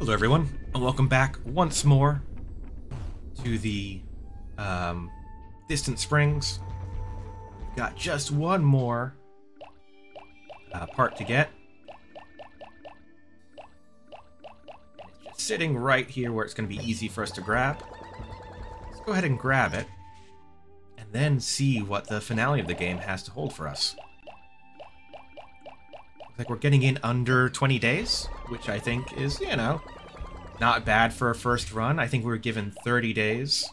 Hello everyone, and welcome back once more to the Distant Springs. We've got just one more part to get. And it's just sitting right here where it's going to be easy for us to grab. Let's go ahead and grab it, and then see what the finale of the game has to hold for us. Looks like we're getting in under 20 days, which I think is, you know, not bad for a first run. I think we were given 30 days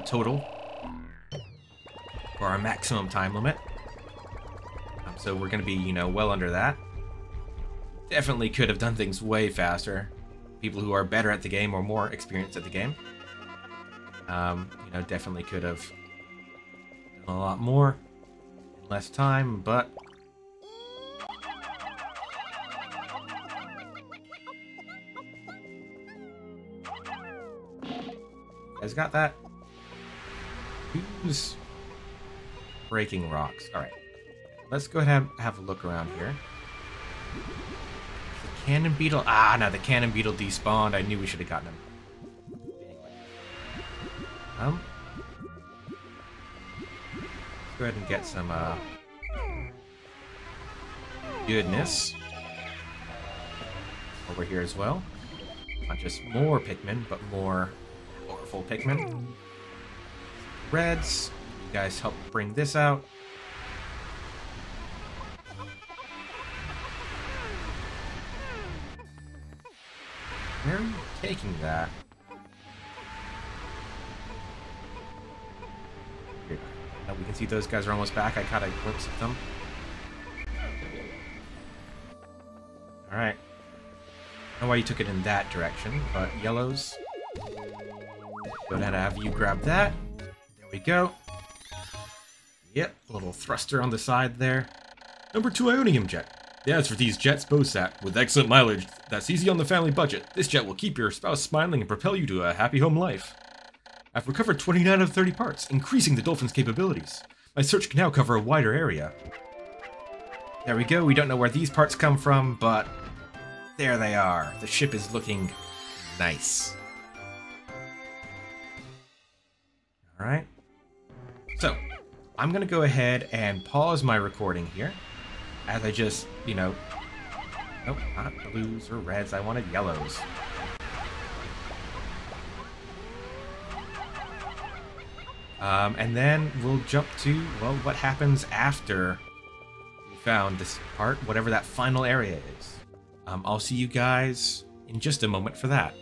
total for our maximum time limit. So we're going to be, you know, well under that. Definitely could have done things way faster. People who are better at the game or more experienced at the game, you know, definitely could have done a lot more in less time, but guys got that? Who's breaking rocks? Alright. Let's go ahead and have a look around here. The cannon beetle. Ah, no, the cannon beetle despawned. I knew we should have gotten him. Let's go ahead and get some goodness over here as well. Not just more Pikmin, but more powerful Pikmin. Reds, you guys help bring this out. Where are you taking that? Here. Now we can see those guys are almost back. I caught a glimpse of them. Alright. I don't know why you took it in that direction, but yellows. Go ahead and have you grab that. There we go. Yep, a little thruster on the side there. Number 2 Ionium Jet. Yeah, it's for these jets, Bosat. With excellent mileage that's easy on the family budget, this jet will keep your spouse smiling and propel you to a happy home life. I've recovered 29 out of 30 parts, increasing the Dolphin's capabilities. My search can now cover a wider area. There we go. We don't know where these parts come from, but there they are. The ship is looking nice. Alright. So, I'm going to go ahead and pause my recording here. As I just, you know... Nope, not blues or reds. I wanted yellows. And then we'll jump to, well, what happens after we found this part, whatever that final area is. I'll see you guys in just a moment for that.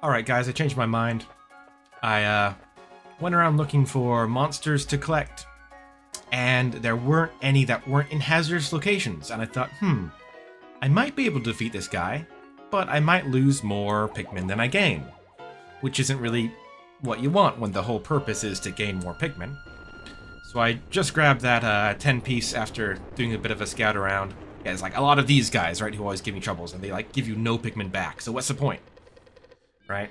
Alright guys, I changed my mind. I went around looking for monsters to collect, and there weren't any that weren't in hazardous locations, and I thought, I might be able to defeat this guy, but I might lose more Pikmin than I gain, which isn't really what you want when the whole purpose is to gain more Pikmin. So I just grabbed that 10-piece after doing a bit of a scout around. Yeah, it's like a lot of these guys, right, who always give me troubles, and they like give you no Pikmin back, so what's the point? Right?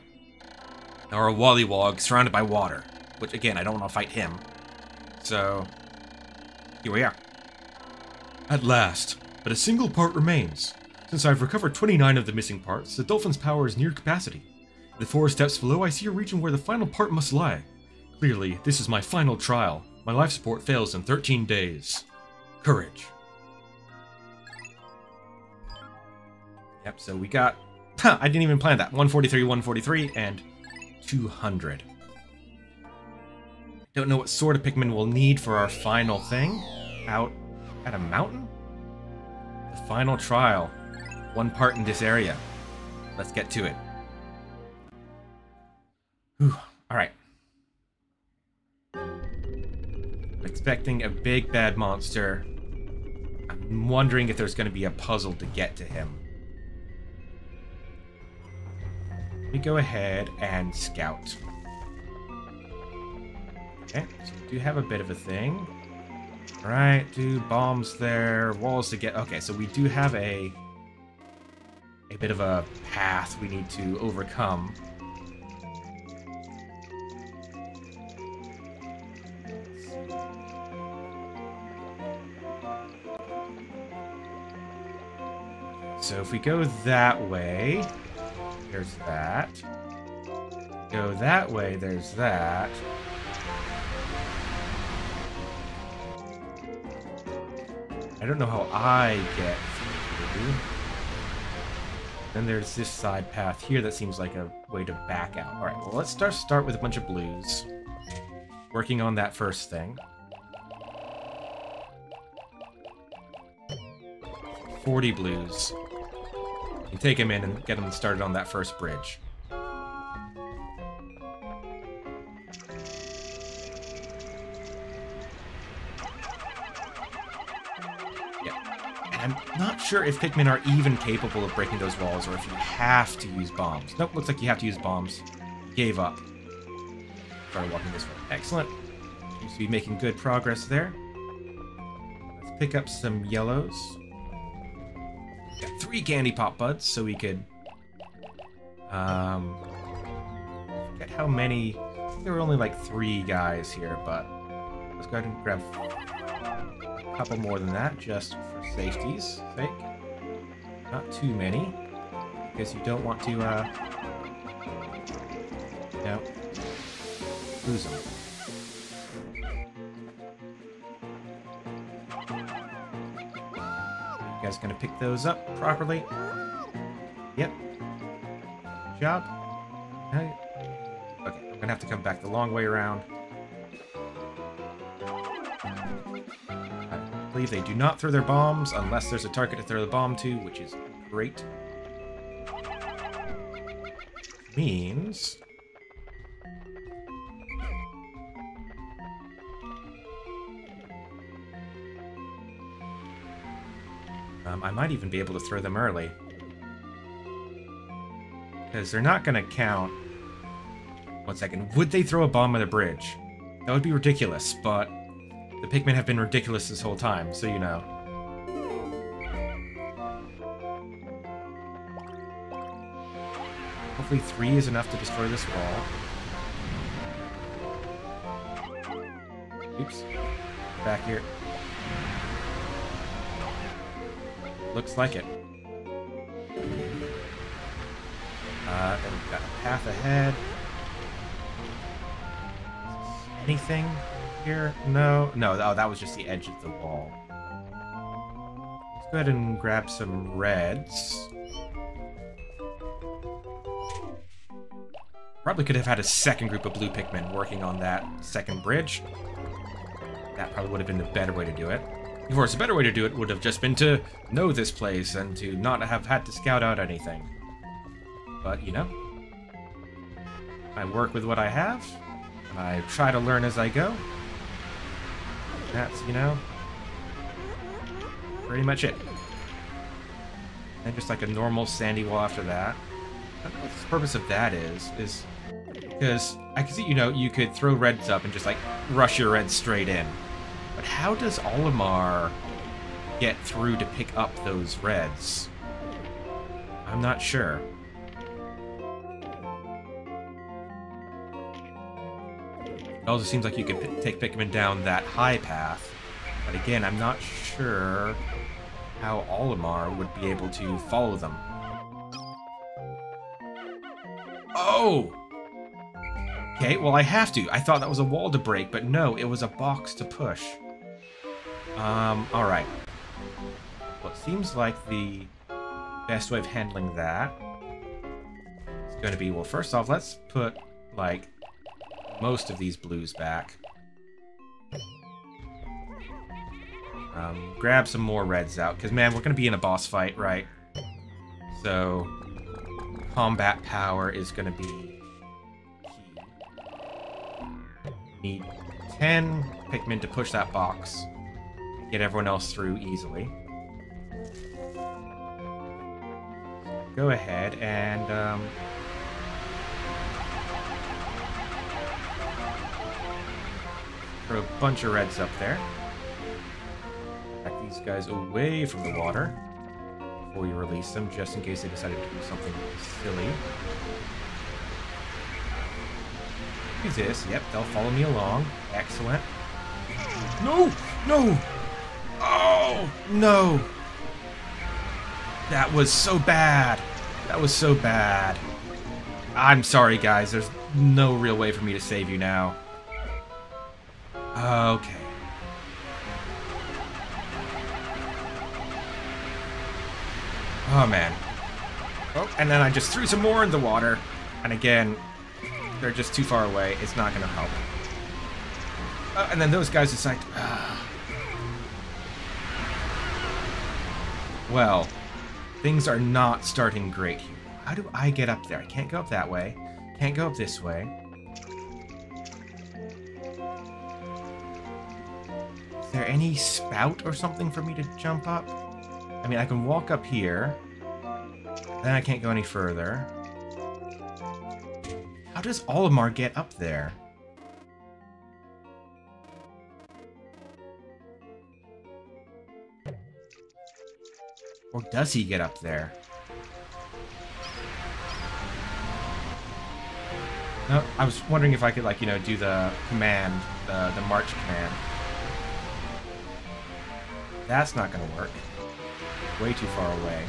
Or a Wollywog surrounded by water, which again, I don't want to fight him. So here we are. At last, but a single part remains. Since I've recovered 29 of the missing parts, the Dolphin's power is near capacity. In the 4 steps below, I see a region where the final part must lie. Clearly, this is my final trial. My life support fails in 13 days. Courage. Yep, so we got... I didn't even plan that. 143, 143, and 200. Don't know what sort of Pikmin we'll need for our final thing. Out at a mountain? The final trial. 1 part in this area. Let's get to it. Whew. Alright. I'm expecting a big bad monster. I'm wondering if there's going to be a puzzle to get to him. Let me go ahead and scout. Okay, so we do have a bit of a thing. Alright, do bombs there, walls to get... Okay, so we do have a bit of a path we need to overcome. So if we go that way, There's that. Go that way, there's that. I don't know how I get through. Then there's this side path here that seems like a way to back out. Alright, well let's start with a bunch of blues. Working on that first thing. 40 blues. You take them in and get them started on that first bridge. I'm not sure if Pikmin are even capable of breaking those walls, or if you have to use bombs. Nope, looks like you have to use bombs. Gave up. Started walking this way. Excellent. Seems to be making good progress there. Let's pick up some yellows. Got 3 candy pop buds, so we could... forget how many... I think there were only like 3 guys here, but... Let's go ahead and grab a couple more than that, just for safety's sake. Not too many, because you don't want to, lose them. You guys gonna pick those up properly? Yep. Good job. Okay, I'm gonna have to come back the long way around. I believe they do not throw their bombs unless there's a target to throw the bomb to, which is great. Means... I might even be able to throw them early. Because they're not going to count... 1 second. Would they throw a bomb at a bridge? That would be ridiculous, but... The Pikmin have been ridiculous this whole time, so you know. Hopefully 3 is enough to destroy this wall. Oops. Back here. Looks like it. Then we've got a path ahead. Anything here? No. No, oh, that was just the edge of the wall. Let's go ahead and grab some reds. Probably could have had a second group of blue Pikmin working on that second bridge. That probably would have been the better way to do it. Of course, the better way to do it would have just been to know this place and to not have had to scout out anything. But, you know, I work with what I have. I try to learn as I go. That's, you know, pretty much it. And just like a normal sandy wall after that. I don't know what the purpose of that is because I can see, you know, you could throw reds up and just like rush your reds straight in. But how does Olimar get through to pick up those reds? I'm not sure. It also seems like you could take Pikmin down that high path. But again, I'm not sure how Olimar would be able to follow them. Oh! Okay, well I have to. I thought that was a wall to break, but no, it was a box to push. Alright. Well, it seems like the best way of handling that is going to be, well, first off, let's put, like, most of these blues back. Grab some more reds out, because, man, we're going to be in a boss fight, right? So, combat power is going to be key. Need 10 Pikmin to push that box. Get everyone else through easily. Go ahead and throw a bunch of reds up there. Back these guys away from the water before you release them, just in case they decided to do something silly. Do this. Yep, they'll follow me along. Excellent. No! No! Oh, no! That was so bad! That was so bad. I'm sorry, guys. There's no real way for me to save you now. Okay. Oh, man. Oh, and then I just threw some more in the water. And again, they're just too far away. It's not going to help. And then those guys decide... Well, things are not starting great here. How do I get up there? I can't go up that way. Can't go up this way. Is there any spout or something for me to jump up? I mean, I can walk up here. Then I can't go any further. How does Olimar get up there? Or does he get up there? No, I was wondering if I could, like, you know, do the command, the march command. That's not gonna work. Way too far away.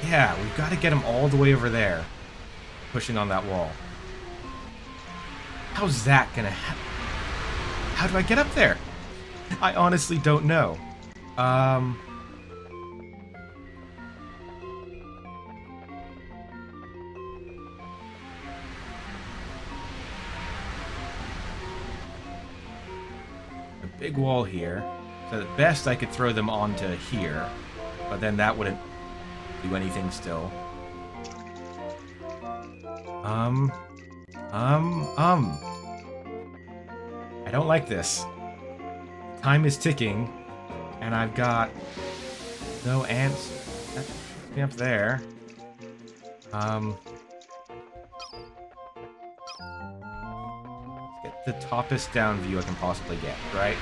Yeah, we've got to get him all the way over there. Pushing on that wall. How's that gonna happen? How do I get up there? I honestly don't know. A big wall here. So at best I could throw them onto here. But then that wouldn't do anything still. I don't like this. Time is ticking, and I've got no answer. That puts me up there. Let's get the toppest down view I can possibly get, right?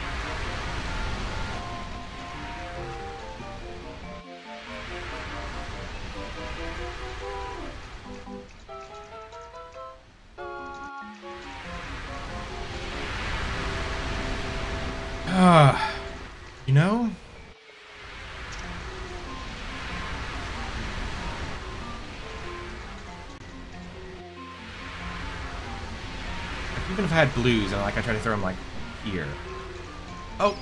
You know? Like, even if I had blues and like I try to throw them like here. Oh,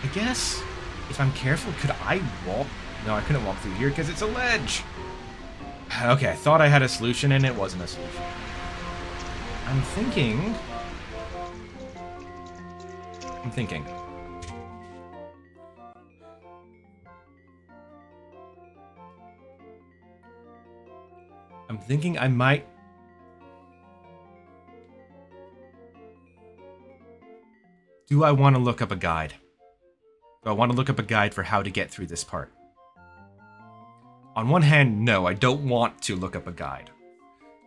I guess if I'm careful, could I walk? No, I couldn't walk through here because it's a ledge. Okay, I thought I had a solution and it wasn't a solution. I'm thinking. I'm thinking I might... Do I want to look up a guide? Do I want to look up a guide for how to get through this part? On one hand, no, I don't want to look up a guide.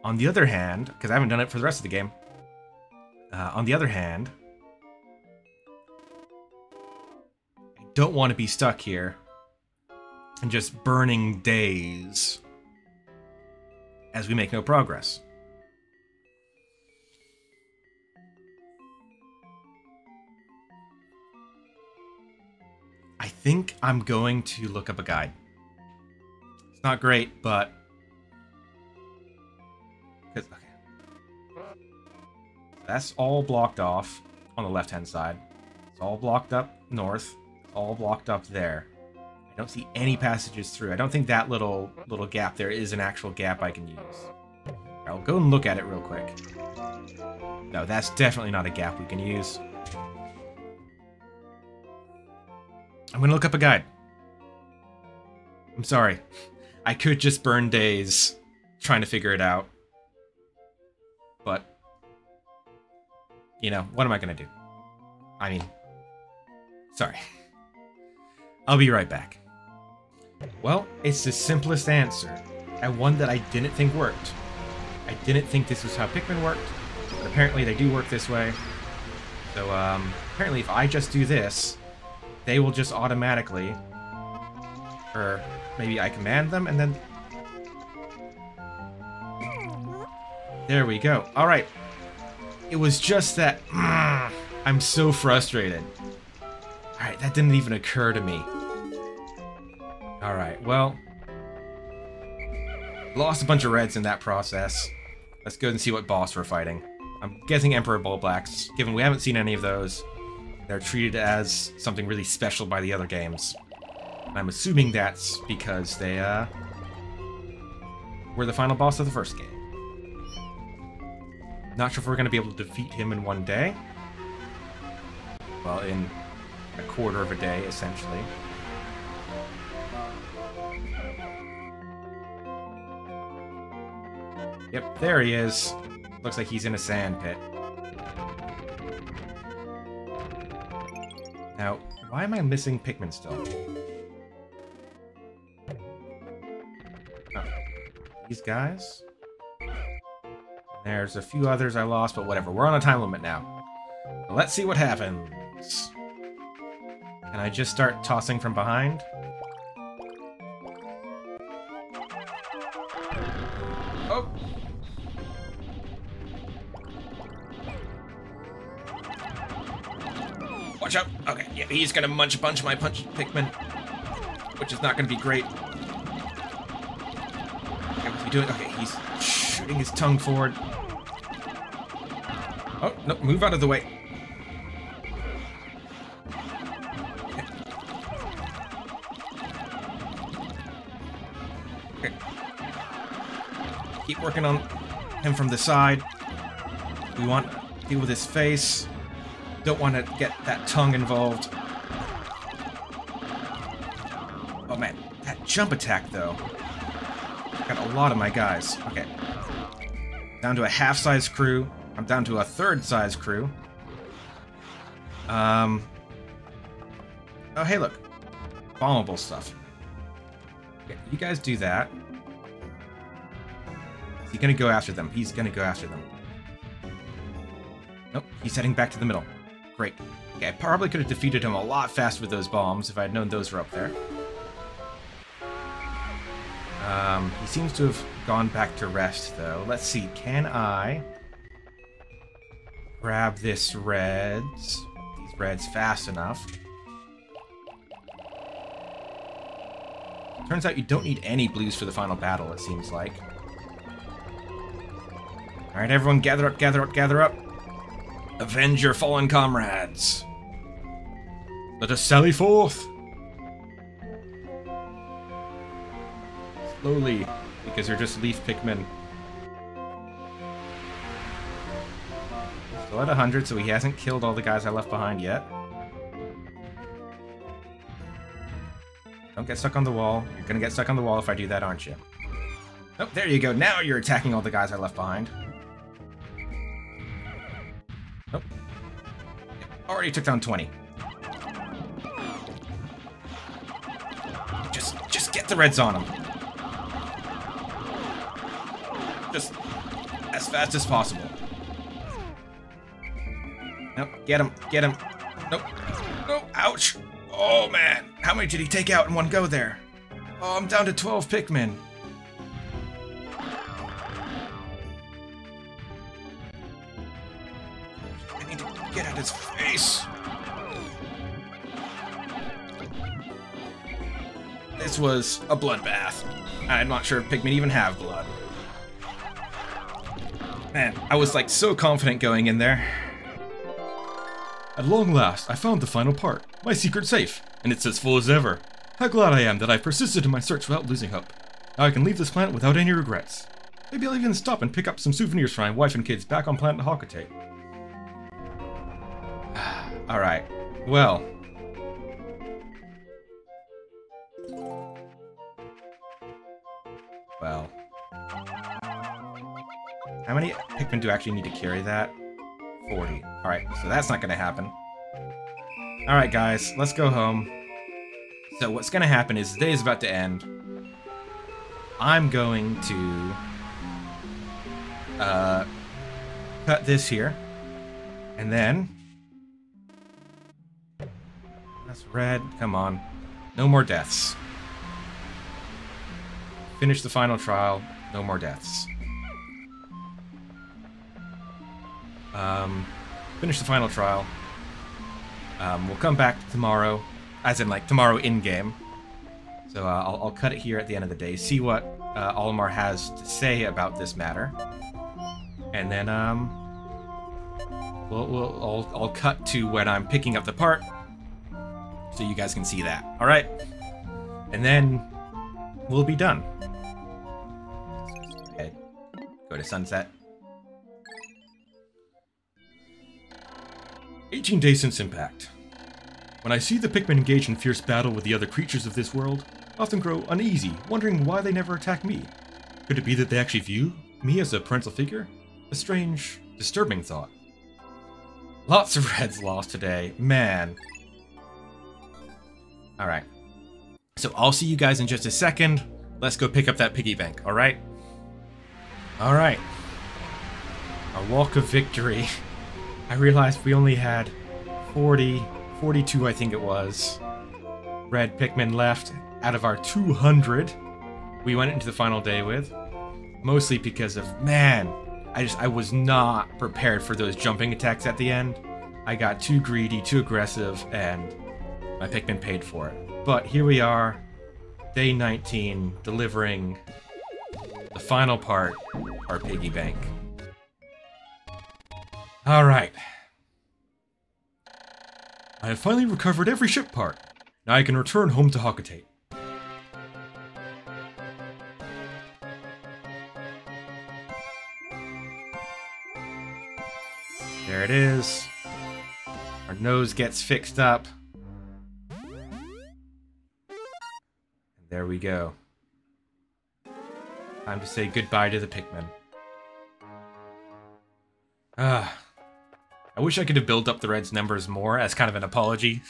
On the other hand, because I haven't done it for the rest of the game. On the other hand, I don't want to be stuck here and just burning days as we make no progress. I think I'm going to look up a guide. It's not great, but... Okay. That's all blocked off on the left-hand side. It's all blocked up north. It's all blocked up there. I don't see any passages through. I don't think that little gap there is an actual gap I can use. I'll go and look at it real quick. No, that's definitely not a gap we can use. I'm gonna look up a guide. I'm sorry. I could just burn days trying to figure it out. But, you know, what am I gonna do? I mean, sorry. I'll be right back. Well, it's the simplest answer, and one that I didn't think worked. I didn't think this was how Pikmin worked, but apparently they do work this way. So, apparently if I just do this, they will just automatically, or maybe I command them, and then... There we go. Alright. It was just that... I'm so frustrated. Alright, that didn't even occur to me. Alright, well... Lost a bunch of reds in that process. Let's go and see what boss we're fighting. I'm guessing Emperor Bullblacks, given we haven't seen any of those. They're treated as something really special by the other games. And I'm assuming that's because they, were the final boss of the first game. Not sure if we're going to be able to defeat him in one day. Well, in a quarter of a day, essentially. Yep, there he is. Looks like he's in a sand pit. Now, why am I missing Pikmin still? Oh, these guys? There's a few others I lost, but whatever. We're on a time limit now. Let's see what happens. Can I just start tossing from behind? Oh! Watch out! Okay, yeah, he's gonna punch my Pikmin, which is not gonna be great. Okay, what's he doing? Okay, he's shooting his tongue forward. Oh, no, move out of the way. Okay. Keep working on him from the side. We want to deal with his face. Don't want to get that tongue involved. Oh man, that jump attack though. Got a lot of my guys. Okay. Down to a half-size crew. I'm down to a third-size crew. Oh hey look. Bombable stuff. Okay, you guys do that. Is he gonna go after them? He's gonna go after them. Nope, he's heading back to the middle. Great. Okay, I probably could have defeated him a lot faster with those bombs if I had known those were up there. He seems to have gone back to rest, though. Let's see, can I grab these reds fast enough? Turns out you don't need any blues for the final battle, it seems like. Alright, everyone, gather up, gather up, gather up. Avenge your fallen comrades. Let us sally forth. Slowly, because they're just leaf Pikmin. Still at 100, so he hasn't killed all the guys I left behind yet. Don't get stuck on the wall. You're gonna get stuck on the wall if I do that, aren't you? Oh, there you go. Now you're attacking all the guys I left behind. Nope. Already took down 20. Just get the reds on them. Just as fast as possible. Nope, get him, get him. Nope. Oh, ouch. Oh, man. How many did he take out in one go there? Oh, I'm down to 12 Pikmin. I need to get at his face. This was a bloodbath. I'm not sure if Pikmin even have blood. Man, I was like so confident going in there. At long last, I found the final part, my secret safe, and it's as full as ever. How glad I am that I've persisted in my search without losing hope. Now I can leave this planet without any regrets. Maybe I'll even stop and pick up some souvenirs for my wife and kids back on planet Hokate. Alright, well. Well. How many Pikmin do actually need to carry that? 40. Alright, so that's not going to happen. Alright guys, let's go home. So what's going to happen is the day is about to end. I'm going to cut this here. And then... That's red. Come on. No more deaths. Finish the final trial. No more deaths. Finish the final trial. We'll come back tomorrow, as in like tomorrow in-game. So I'll cut it here at the end of the day, see what Olimar has to say about this matter. And then I'll cut to when I'm picking up the part, so you guys can see that. All right, and then we'll be done. Okay, go to sunset. 18 days since impact. When I see the Pikmin engage in fierce battle with the other creatures of this world, I often grow uneasy, wondering why they never attack me. Could it be that they actually view me as a parental figure? A strange, disturbing thought. Lots of reds lost today, man. Alright. So I'll see you guys in just a second. Let's go pick up that piggy bank, alright? Alright. Our walk of victory. I realized we only had 42 I think it was, red Pikmin left out of our 200 we went into the final day with. Mostly because of, man, I was not prepared for those jumping attacks at the end. I got too greedy, too aggressive, and my Pikmin paid for it. But here we are, day 19, delivering the final part, our piggy bank. Alright. I have finally recovered every ship part. Now I can return home to Hockatate. There it is. Our nose gets fixed up. And there we go. Time to say goodbye to the Pikmin. I wish I could have built up the Reds' numbers more as kind of an apology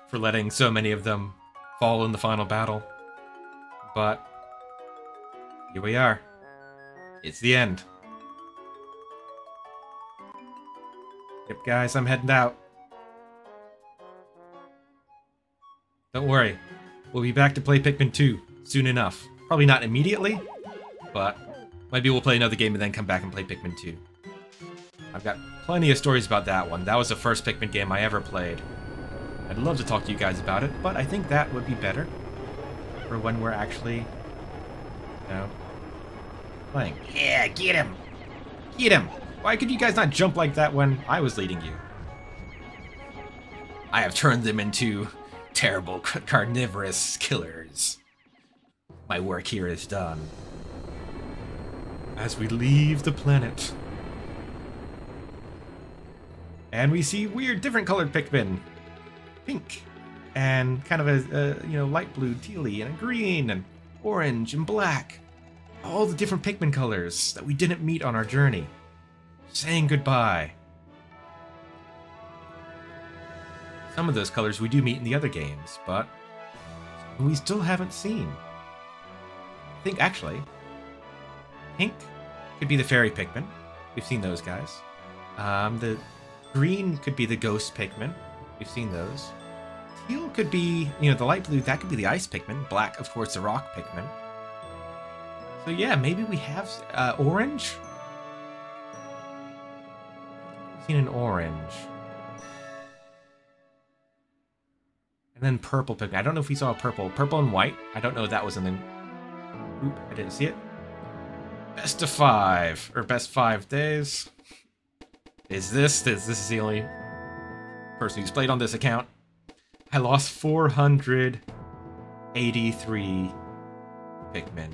for letting so many of them fall in the final battle. But here we are. It's the end. Yep, guys, I'm heading out. Don't worry. We'll be back to play Pikmin 2 soon enough. Probably not immediately, but maybe we'll play another game and then come back and play Pikmin 2. I've got plenty of stories about that one. That was the first Pikmin game I ever played. I'd love to talk to you guys about it, but I think that would be better for when we're actually, you know, playing. Yeah, get him! Get him! Why could you guys not jump like that when I was leading you? I have turned them into terrible carnivorous killers. My work here is done. As we leave the planet. And we see weird, different colored Pikmin. Pink. And kind of a you know, light blue, tealy, and a green, and orange, and black. All the different Pikmin colors that we didn't meet on our journey. Saying goodbye. Some of those colors we do meet in the other games, but we still haven't seen. I think, actually, pink could be the fairy Pikmin. We've seen those guys. The green could be the ghost Pikmin. We've seen those. Teal could be, you know, the light blue, that could be the ice Pikmin. Black, of course, the rock Pikmin. So yeah, maybe we have orange? I've seen an orange. And then purple Pikmin. I don't know if we saw a purple. Purple and white. I don't know if that was in the group. I didn't see it. Best of 5. Or best 5 days. Is this is the only person who's played on this account. I lost 483 Pikmin.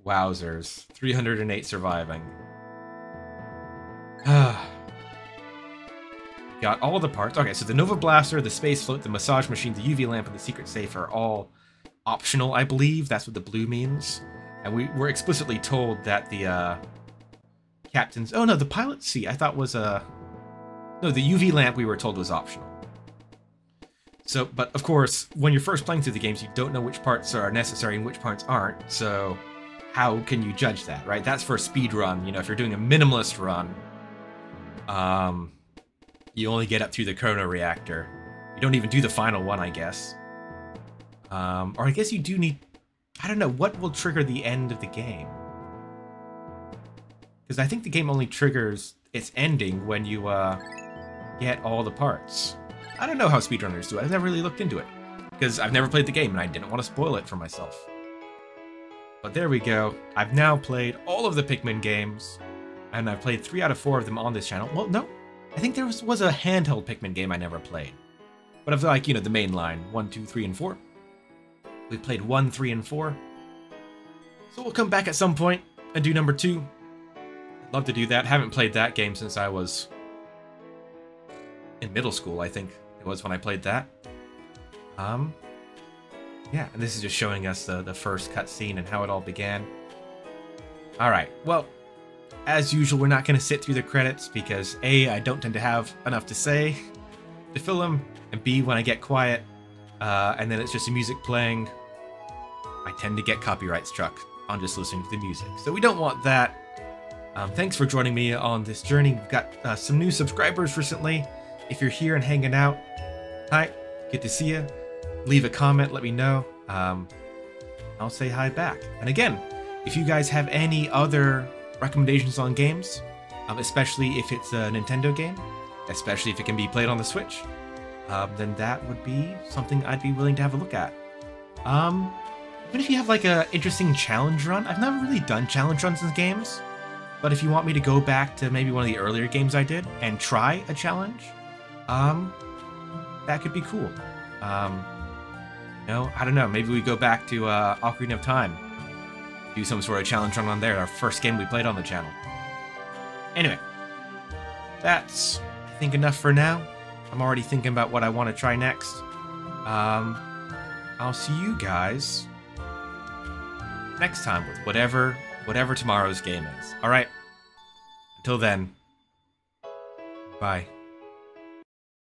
Wowzers. 308 surviving. Got all the parts. Okay, so the Nova Blaster, the Space Float, the Massage Machine, the UV Lamp, and the Secret Safe are all optional, I believe. That's what the blue means. And we were explicitly told that the captain's... Oh, no, the pilot's seat I thought was no, the UV Lamp we were told was optional. So, but of course, when you're first playing through the games, you don't know which parts are necessary and which parts aren't. So how can you judge that, right? That's for a speed run. You know, if you're doing a minimalist run, you only get up through the chrono reactor. You don't even do the final one, I guess. Or I guess you do need... I don't know, what will trigger the end of the game? Because I think the game only triggers its ending when you get all the parts. I don't know how speedrunners do it. I've never really looked into it. Because I've never played the game and I didn't want to spoil it for myself. But there we go. I've now played all of the Pikmin games. And I've played 3 out of 4 of them on this channel. Well, no. I think there was a handheld Pikmin game I never played. But of like, you know, the main line. 1, 2, 3, and 4. We played 1, 3, and 4. So we'll come back at some point and do number 2. I'd love to do that. Haven't played that game since I was in middle school, I think it was when I played that. Yeah, and this is just showing us the first cutscene and how it all began. Alright, well, as usual, we're not going to sit through the credits because A, I don't tend to have enough to say to fill them, and B, when I get quiet, and then it's just the music playing, I tend to get copyright struck on just listening to the music. So we don't want that. Thanks for joining me on this journey. We've got some new subscribers recently. If you're here and hanging out, hi, good to see you. Leave a comment, let me know. I'll say hi back. And again, if you guys have any other recommendations on games, especially if it's a Nintendo game, especially if it can be played on the Switch, then that would be something I'd be willing to have a look at. Even if you have like a interesting challenge run, I've never really done challenge runs in games, but if you want me to go back to maybe one of the earlier games I did and try a challenge, that could be cool. No, I don't know. Maybe we go back to Ocarina of Time. Do some sort of challenge run on there. Our first game we played on the channel. Anyway, that's, I think, enough for now. I'm already thinking about what I want to try next. I'll see you guys next time with whatever tomorrow's game is. All right. Until then, bye.